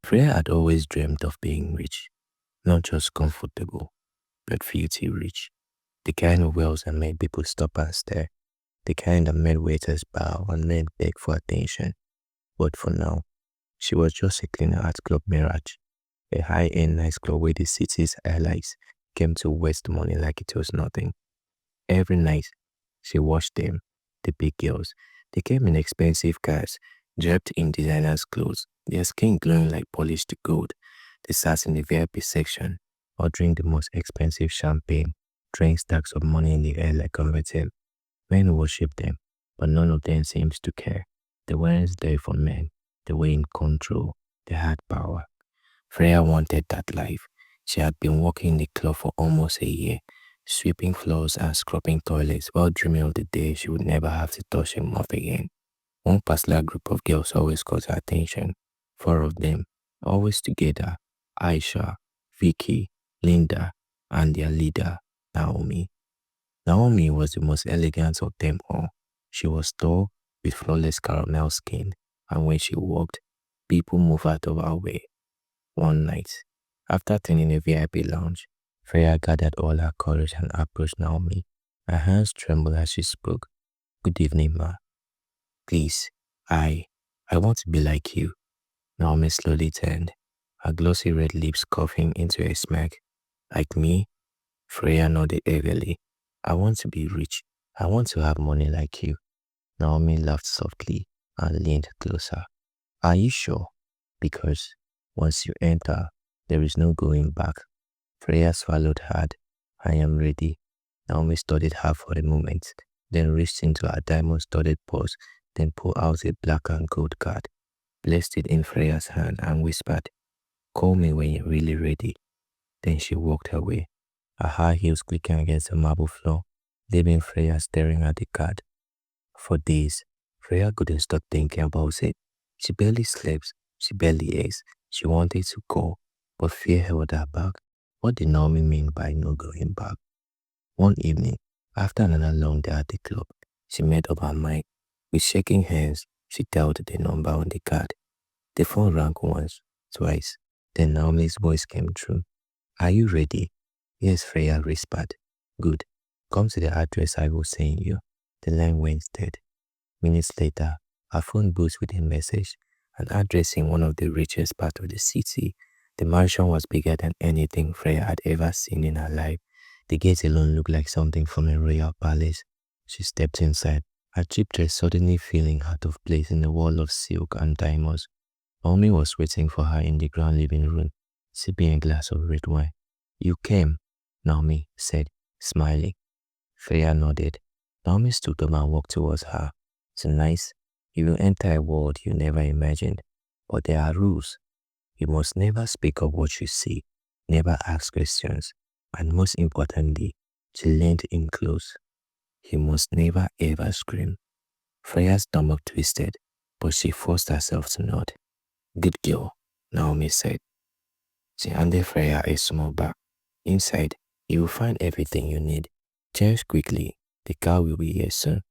Freya had always dreamed of being rich, not just comfortable, but filthy rich. The kind of wealth that made people stop and stare, the kind that made waiters bow and men beg for attention. But for now, she was just a cleaner at Club Mirage, a high-end nightclub where the city's allies came to waste money like it was nothing. Every night, she watched them, the big girls. They came in expensive cars, draped in designers' clothes, their skin glowing like polished gold. They sat in the VIP section, ordering the most expensive champagne, throwing stacks of money in the air like confetti. Men worshipped them, but none of them seems to care. They weren't there for men. They were in control. They had power. Freya wanted that life. She had been working in the club for almost a year, sweeping floors and scrubbing toilets while dreaming of the day she would never have to touch a mop again. One particular group of girls always caught her attention. Four of them, always together: Aisha, Vicky, Linda, and their leader, Naomi. Naomi was the most elegant of them all. She was tall, with flawless caramel skin, and when she walked, people moved out of her way. One night, after attending a VIP lounge, Freya gathered all her courage and approached Naomi. Her hands trembled as she spoke. "Good evening, ma. Please, I want to be like you." Naomi slowly turned, her glossy red lips curving into a smirk. "Like me?" Freya nodded eagerly. "I want to be rich. I want to have money like you." Naomi laughed softly and leaned closer. "Are you sure? Because once you enter, there is no going back." Freya swallowed hard. "I am ready." Naomi studied her for a moment, then reached into her diamond-studded purse, then pulled out a black and gold card, placed it in Freya's hand and whispered, "Call me when you're really ready." Then she walked away, her high heels clicking against the marble floor, leaving Freya staring at the card. For days, Freya couldn't stop thinking about it. She barely slept, she barely ate. She wanted to go, but fear held her back. What did Naomi mean by no going back? One evening, after another long day at the club, she made up her mind. With shaking hands, she dialed the number on the card. The phone rang once, twice. Then Naomi's voice came through. "Are you ready?" "Yes," Freya whispered. "Good. Come to the address I will send you." The line went dead. Minutes later, her phone boots with a message, an address in one of the richest parts of the city. The mansion was bigger than anything Freya had ever seen in her life. The gate alone looked like something from a royal palace. She stepped inside, her cheap dress suddenly feeling out of place in a wall of silk and diamonds. Naomi was waiting for her in the grand living room, sipping a glass of red wine. "You came," Naomi said, smiling. Freya nodded. Naomi stood up and walked towards her. "Tonight, you will enter a world you never imagined. But there are rules. You must never speak of what you see, never ask questions, and most importantly," she leaned in close, "you must never ever scream." Freya's stomach twisted, but she forced herself to nod. "Good girl," Naomi said. She handed Freya a small bag. "Inside, you will find everything you need. Change quickly. The car will be here soon."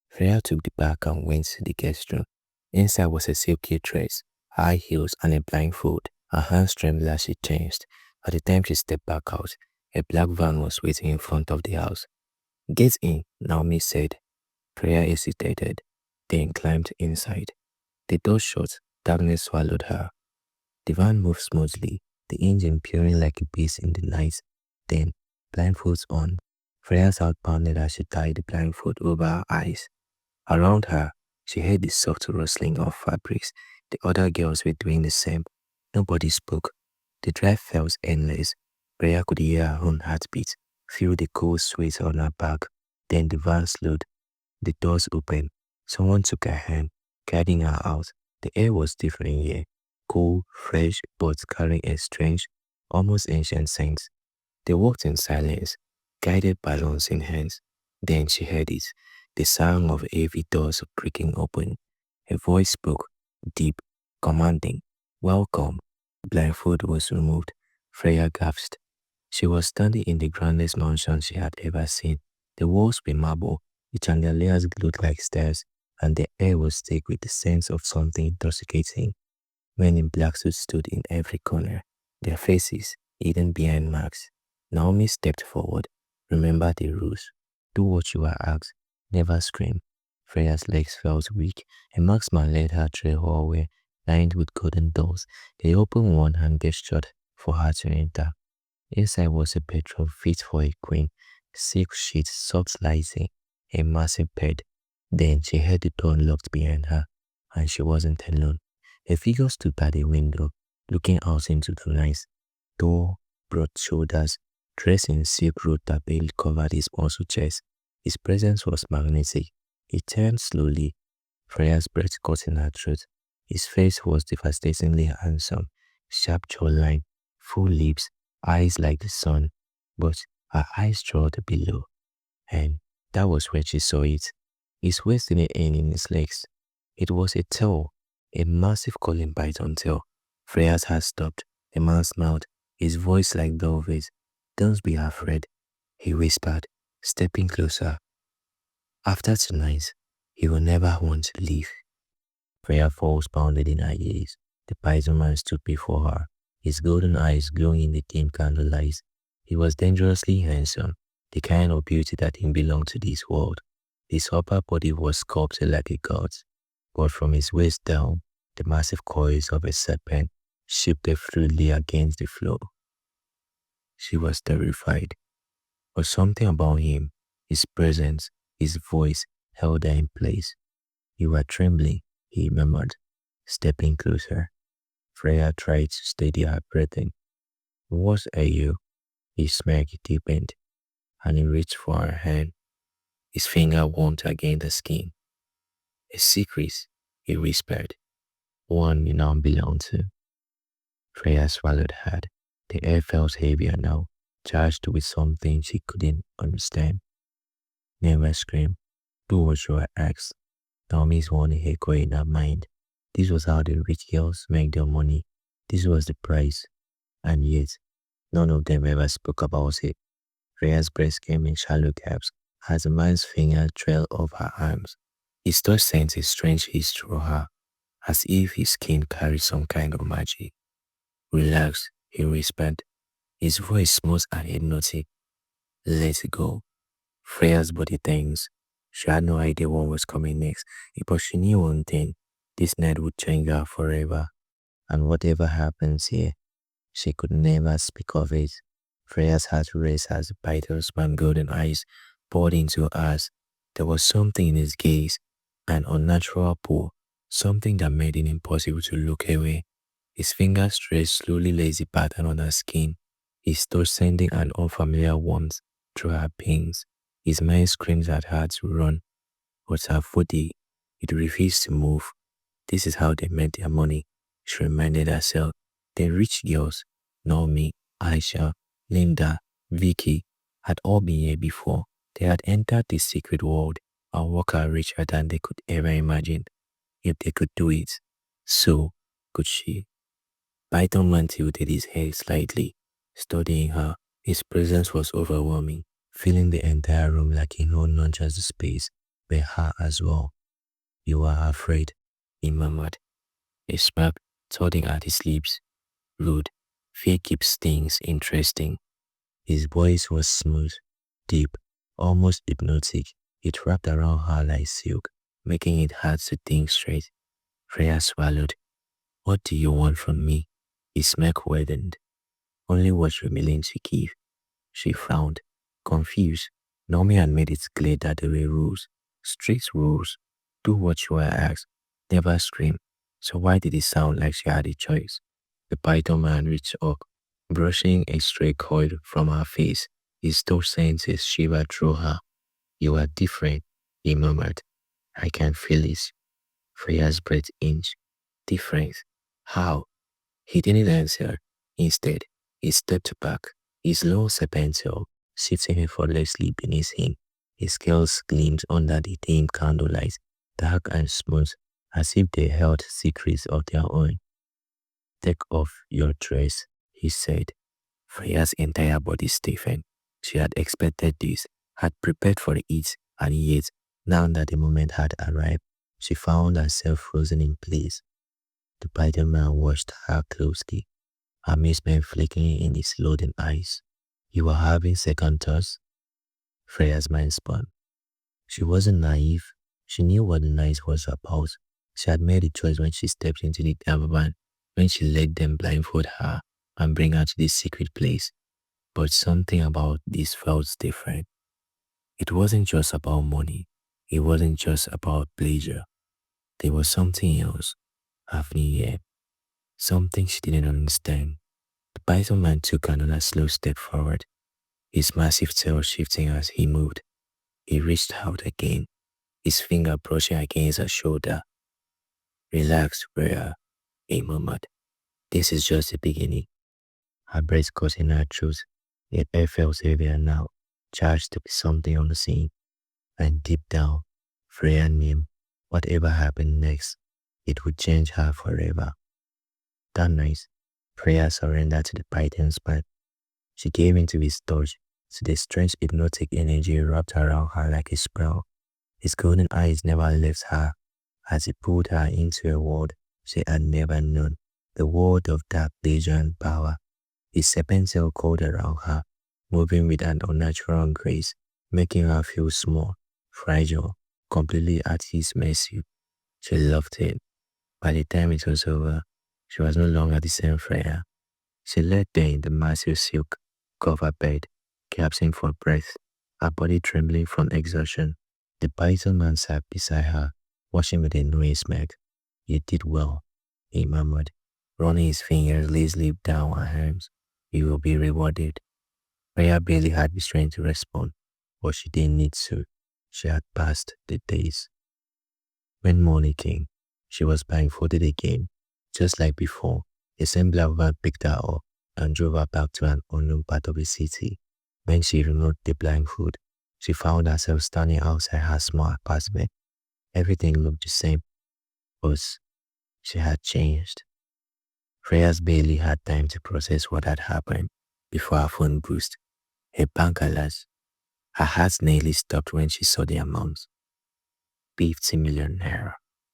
Freya took the bag and went to the guest room. Inside was a silky dress, high heels, and a blindfold. Her hands trembled as she changed. By the time she stepped back out, a black van was waiting in front of the house. "Get in," Naomi said. Freya hesitated, then climbed inside. The door shut, darkness swallowed her. The van moved smoothly, the engine purring like a beast in the night. Then, blindfolds on, Freya's heart pounded as she tied the blindfold over her eyes. Around her, she heard the soft rustling of fabrics. The other girls were doing the same. Nobody spoke. The drive felt endless. Freya could hear her own heartbeat, feel the cold sweat on her back. Then the van slowed. The doors opened. Someone took her hand, guiding her out. The air was different here, cool, fresh, but carrying a strange, almost ancient scent. They walked in silence, guided balloons in hands. Then she heard it, the sound of heavy doors creaking open. A voice spoke, deep, commanding. "Welcome." Blindfold was removed. Freya gasped. She was standing in the grandest mansion she had ever seen. The walls were marble, the chandeliers glowed like stars, and the air was thick with the sense of something intoxicating. Men in black suits stood in every corner, their faces hidden behind masks. Naomi stepped forward. Remember the rules. Do what you are asked. Never scream. Freya's legs felt weak. A marksman led her through a hallway lined with golden doors. They opened one and gestured for her to enter. Inside was a bedroom fit for a queen, silk sheets, soft lighting, a massive bed. Then she heard the door locked behind her, and she wasn't alone. A figure stood by the window, looking out into the night. Tall, broad shoulders, dressed in silk robe that barely covered his muscle chest. His presence was magnetic. He turned slowly, Freya's breath caught in her throat. His face was devastatingly handsome, sharp jawline, full lips, eyes like the sun, but her eyes trailed below, and that was where she saw it. His waist didn't end in his legs. It was a tail, a massive calling python tail. Freya's heart stopped. The man smiled, his voice like velvet. Don't be afraid, he whispered, stepping closer. After tonight, you will never want to leave. Freya falls pounded in her ears. The python man stood before her, his golden eyes glowing in the dim candlelight. He was dangerously handsome, the kind of beauty that didn't belong to this world. His upper body was sculpted like a god's, but from his waist down, the massive coils of a serpent shifted fluidly against the floor. She was terrified, but something about him, his presence, his voice held her in place. You are trembling, he murmured, stepping closer. Freya tried to steady her breathing. What are you? His smirk deepened, and he reached for her hand. His finger warmed against the skin. A secret, he whispered. One you now belong to. Freya swallowed hard. The air felt heavier now, charged with something she couldn't understand. Never scream. Do what you are asked. Naomi's warning echoed in her mind. This was how the rich girls make their money. This was the price. And yet, none of them ever spoke about it. Freya's breath came in shallow gaps as the man's finger trailed off her arms. His touch sent a strange heat through her, as if his skin carried some kind of magic. Relax, he whispered, his voice smooth and hypnotic. Let it go. Freya's body tensed. She had no idea what was coming next, but she knew one thing. This night would change her forever. And whatever happens here, she could never speak of it. Freya's heart raced as the python's man's golden eyes poured into hers. There was something in his gaze, an unnatural pull, something that made it impossible to look away. His fingers traced slowly lazy pattern on her skin, his touch sending an unfamiliar warmth through her veins. His mind screamed at her to run, but her body, it refused to move. This is how they made their money, she reminded herself. The rich girls, Naomi, Aisha, Linda, Vicky, had all been here before. They had entered this secret world and walked out richer than they could ever imagine. If they could do it, so could she. Python Man tilted his head slightly, studying her. His presence was overwhelming, filling the entire room like he owned not just the space, but her as well. You are afraid, he murmured, a smirk tugging at his lips. Rude, fear keeps things interesting. His voice was smooth, deep, almost hypnotic. It wrapped around her like silk, making it hard to think straight. Freya swallowed. What do you want from me? His smirk widened. Only what you're willing to give. She frowned, confused. Naomi had made it clear that there were rules, strict rules. Do what you are asked. Never scream. So why did it sound like she had a choice? The python man reached up, brushing a stray coil from her face. His touch sent a shiver through her. You are different, he murmured. I can feel it. Freya's breath inched. Different? How? He didn't answer. Instead, he stepped back, his long serpent tail sitting effortlessly beneath him. His scales gleamed under the dim candlelight, dark and smooth, as if they held secrets of their own. Take off your dress, he said. Freya's entire body stiffened. She had expected this, had prepared for it, and yet, now that the moment had arrived, she found herself frozen in place. The Python man watched her closely, amazement flickering in his loading eyes. You were having second thoughts? Freya's mind spun. She wasn't naive. She knew what the night was about. She had made a choice when she stepped into the caravan, when she let them blindfold her and bring her to this secret place. But something about this felt different. It wasn't just about money. It wasn't just about pleasure. There was something else happening here. Something she didn't understand. The Python man took another slow step forward, his massive tail shifting as he moved. He reached out again, his finger brushing against her shoulder. Relax, Freya, he murmured. This is just the beginning. Her breath caught in her throat, yet air felt heavier now, charged with something unseen. And deep down, Freya knew whatever happened next, it would change her forever. That night, Freya surrendered to the Python's man. She gave into his touch, to the strange hypnotic energy wrapped around her like a spell. His golden eyes never left her as he pulled her into a world she had never known, the world of dark pleasure and power. His serpent tail curled around her, moving with an unnatural grace, making her feel small, fragile, completely at his mercy. She loved it. By the time it was over, she was no longer the same Freya. She lay there in the massive silk covered bed, gasping for breath, her body trembling from exhaustion. The Python man sat beside her, watching with a knowing smirk. You did well, he murmured, running his fingers lazily down her arms. You will be rewarded. Freya barely had the strength to respond, but she didn't need to. She had passed the days. When morning came, she was blindfolded again. Just like before, a same black van picked her up and drove her back to an unknown part of the city. When she removed the blindfold, she found herself standing outside her small apartment. Everything looked the same, but she had changed. Freya's barely had time to process what had happened before her phone buzzed. Her bank alert. Her heart nearly stopped when she saw the amount. 50 million naira.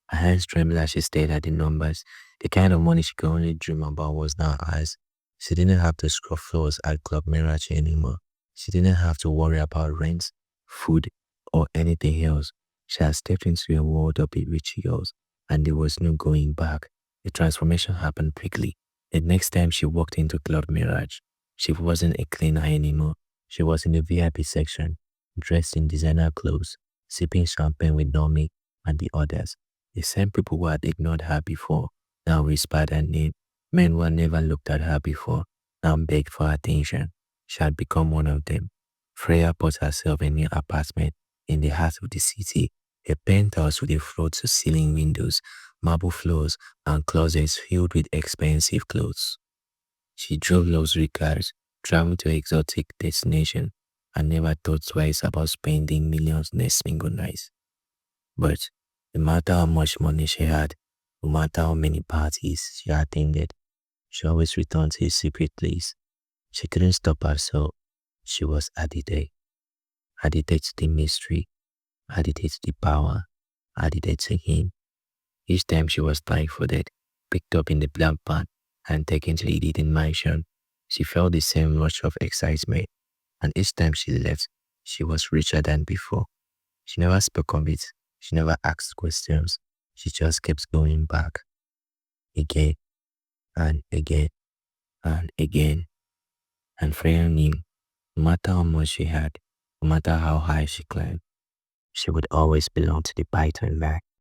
Her hands trembled as she stared at the numbers. The kind of money she could only dream about was now hers. She didn't have to scrub floors at Club Mirage anymore. She didn't have to worry about rent, food, or anything else. She had stepped into a world of rich girls, and there was no going back. The transformation happened quickly. The next time she walked into Club Mirage, she wasn't a cleaner anymore. She was in the VIP section, dressed in designer clothes, sipping champagne with Nomi and the others. The same people who had ignored her before now whispered her name. Men who had never looked at her before now begged for attention. She had become one of them. Freya bought herself a new apartment in the heart of the city, a penthouse with a floor-to-ceiling windows, marble floors, and closets filled with expensive clothes. She drove luxury cars, traveled to exotic destinations, and never thought twice about spending millions in a single night. But no matter how much money she had, no matter how many parties she attended, she always returned to his secret place. She couldn't stop herself. She was addicted to the mystery, addicted to the power, addicted to him. Each time she was blindfolded, picked up in the black van, and taken to the hidden mansion, she felt the same rush of excitement, and each time she left, she was richer than before. She never spoke of it. She never asked questions. She just kept going back, again and again and again. And Freya knew, no matter how much she had, no matter how high she climbed, she would always belong to the Python man.